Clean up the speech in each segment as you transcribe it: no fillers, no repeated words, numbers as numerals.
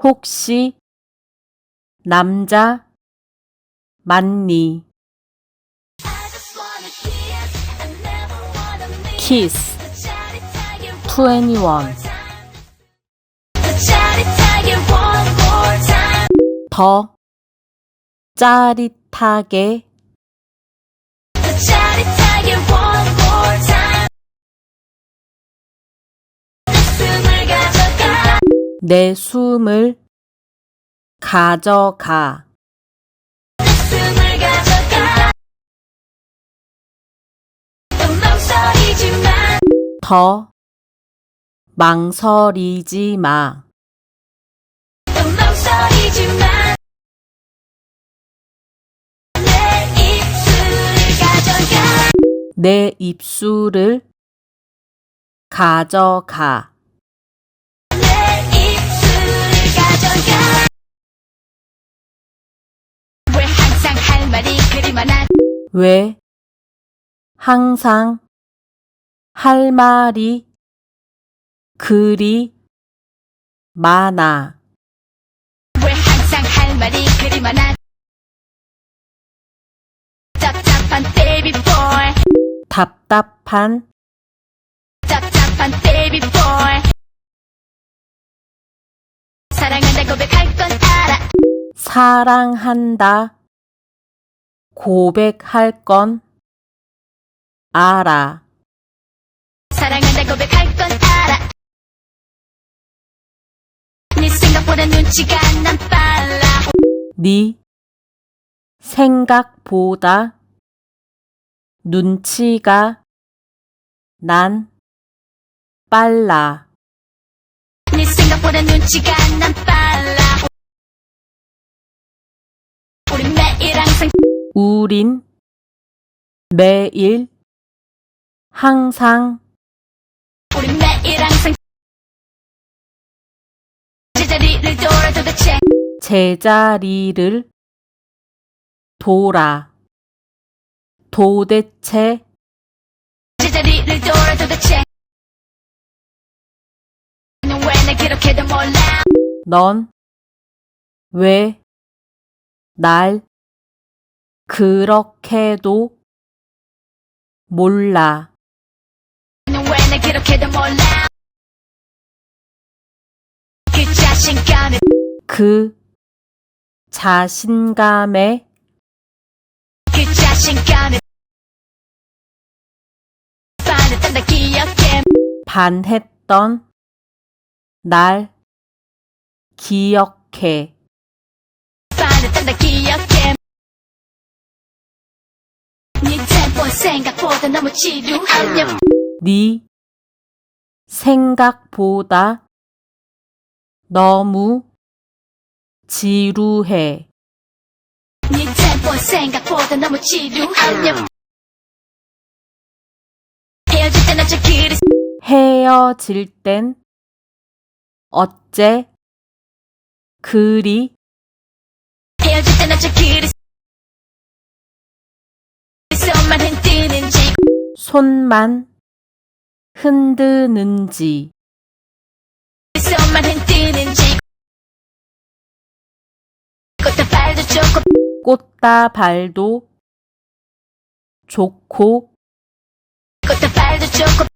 혹시 남자 맞니? 키스 21 더 짜릿하게 내 숨을 가져가 더 망설이지 마. 내 입술을 가져가. 왜 항상 할 말이 그리 많아? 왜 항상 할 말이 그리 많아. 왜 항상 할 말이 그리 많아? 답답한 baby boy. 답답한 답답한 baby boy. 사랑한다 고백할 건 알아. 사랑한다 고백할 건 알아. 사랑한다 고백할 건 알아. 네 생각보다 눈치가 난 빨라. 네 생각보다 눈치가 난 빨라. 네 생각보다 눈치가 난 빨라. 우린 매일 항상 우린 매일 항상 우린 매일 항상 제자리를 돌아 도대체 제자리를 돌아 도대체 제자리를 돌아 도대체 넌 왜 날 그렇게도 몰라? 넌 왜 날 그렇게도 몰라. 넌 왜 날 그렇게도 몰라? 그 자신감에 그 자신감에 그 자신감에 반했던 다 기억해. 반했던 날 기억해. 반했던 다 기억해. 네 템포는 생각보다 너무 지루하냐? 네 생각보다 너무 지루해. 네 템포는 생각보다 너무 지루하냐? 헤어질 땐 어째 그리 헤어질 땐 어째 그리 헤어질 땐 어째 그리 손만 흔드는지 손만 흔드는지 손만 흔드는지 꽃다발도 좋고 꽃다발도 좋고 꽃다발도 좋고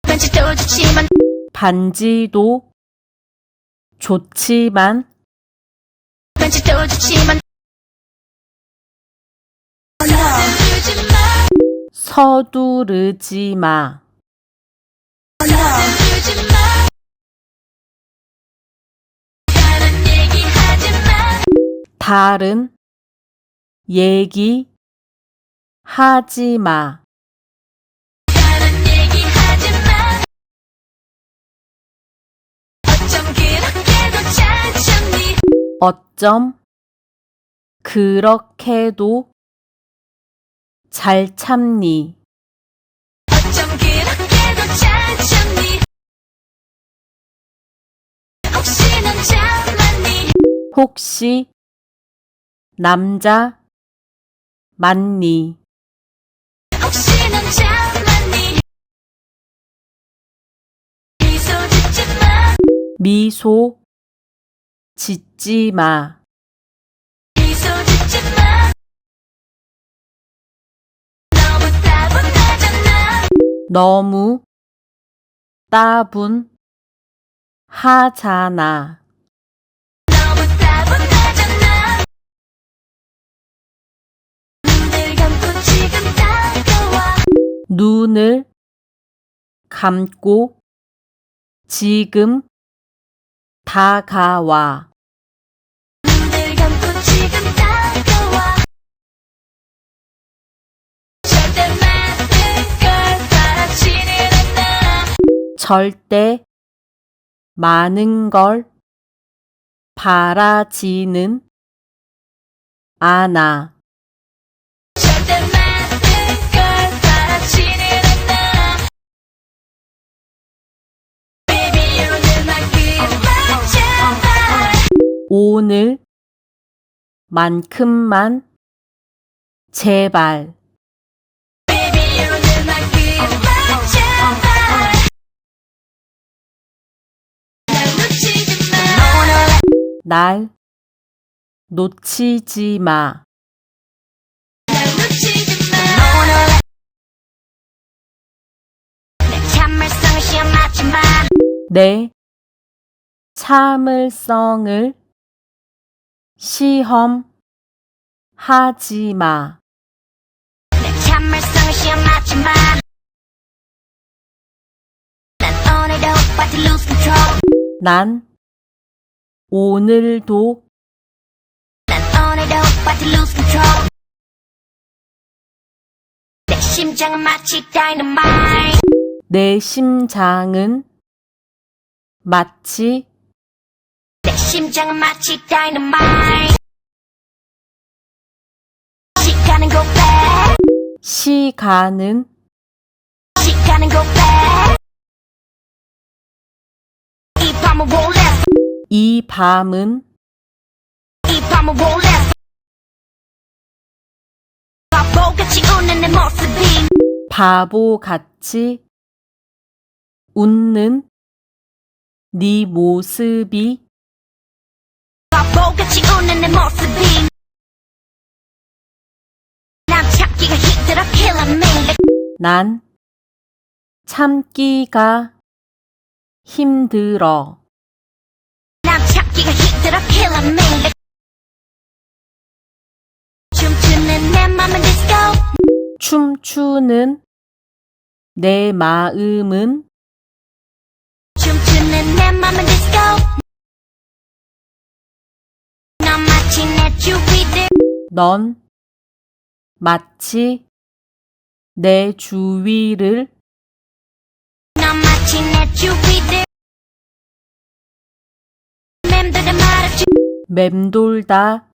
반지도 좋지만 반지도 좋지만 반지도 좋지만 서두르지 마. 다른 얘기 하지 마. 어쩜 그렇게도 잘 참니? 어쩜 그렇게도 잘 참니? 혹시 넌 참았니? 혹시 남자 맞니? 혹시 넌 참았니? 미소 짓지 마. 미소 짓지 마. 미소 짓지 마. 너무 따분하잖아. 너무 따분하잖아. 너무 따분하잖아. 눈을 감고 지금 다가와. 눈을 감고 지금 다가와. 눈을 감고 지금 다가와. 절대 많은 걸 바라지는 않아. 절대 많은 걸 바라지는 않아. 절대 많은 걸 바라지는 않아. Baby 오늘만큼만 제발. 오늘만큼만 제발. Baby 오늘만큼만 제발. 날 놓치지 마. 날 놓치지 마. 날 놓치지 마. 내 참을성을 시험하지 마. 내 참을성을 시험하지 마. 내 참을성을 시험하지 마. 난 오늘도 about to lose control. 난 오늘도 난 오늘도 about to lose control. 내 심장은 마치 dynamite. 내 심장은 마치 내 심장은 마치 dynamite. 시간은 go back. 시간은 시간은 go back. 이 밤은 won't last. 이 밤은 이 밤은 won't last. 바보같이 웃는 내 모습이. 바보같이 웃는 네 모습이 바보같이 웃는 내 모습이. 난 참기가 힘들어 killing me. 난 참기가 힘들어. 난 참기가 힘들어 killing me. 춤추는 내 맘은 disco. 춤추는 내 마음은 춤추는 내 맘은 disco. 넌 마치 내 주위를. 넌 마치 내 주위를 넌 마치 내 주위를 맴돌다 말없이. 맴돌다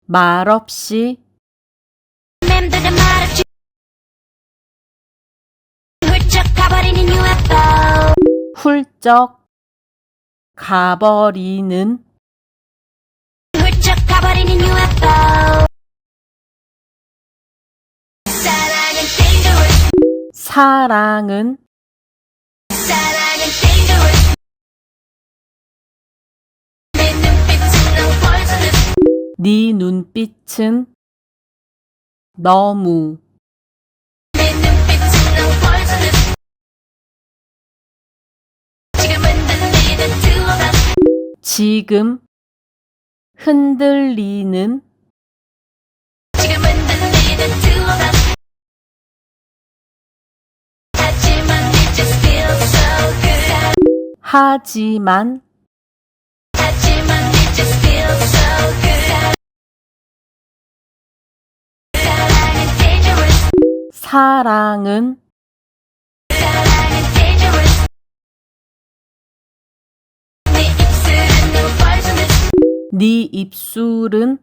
말없이 맴돌다 말없이. 훌쩍 가버리는 UFO. 훌쩍 가버리는 훌쩍 가버리는 UFO. 사랑은 dangerous. 사랑은 사랑은 dangerous. 내 눈빛은 너무 poisonous. 네 눈빛은 너무 내 눈빛은 너무 poisonous. 지금은 들리는 two of us. 지금 흔들리는 지금은 들리는 two of us. 하지만 it just feels so good. 하지만 하지만 it just feels so good. 사랑은 dangerous. 사랑은 사랑은 dangerous. 네 입술은 너무 poisonous. 네 입술은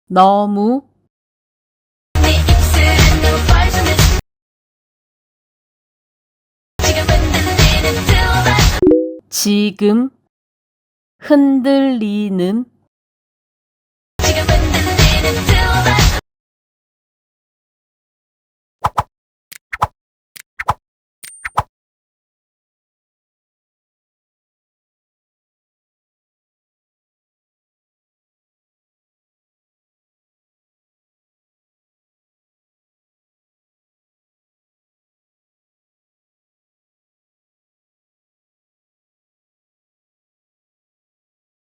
너무 네 입술은 너무 poisonous. 지금은 들리는 two of us. 지금 흔들리는 지금은 들리는 two of us.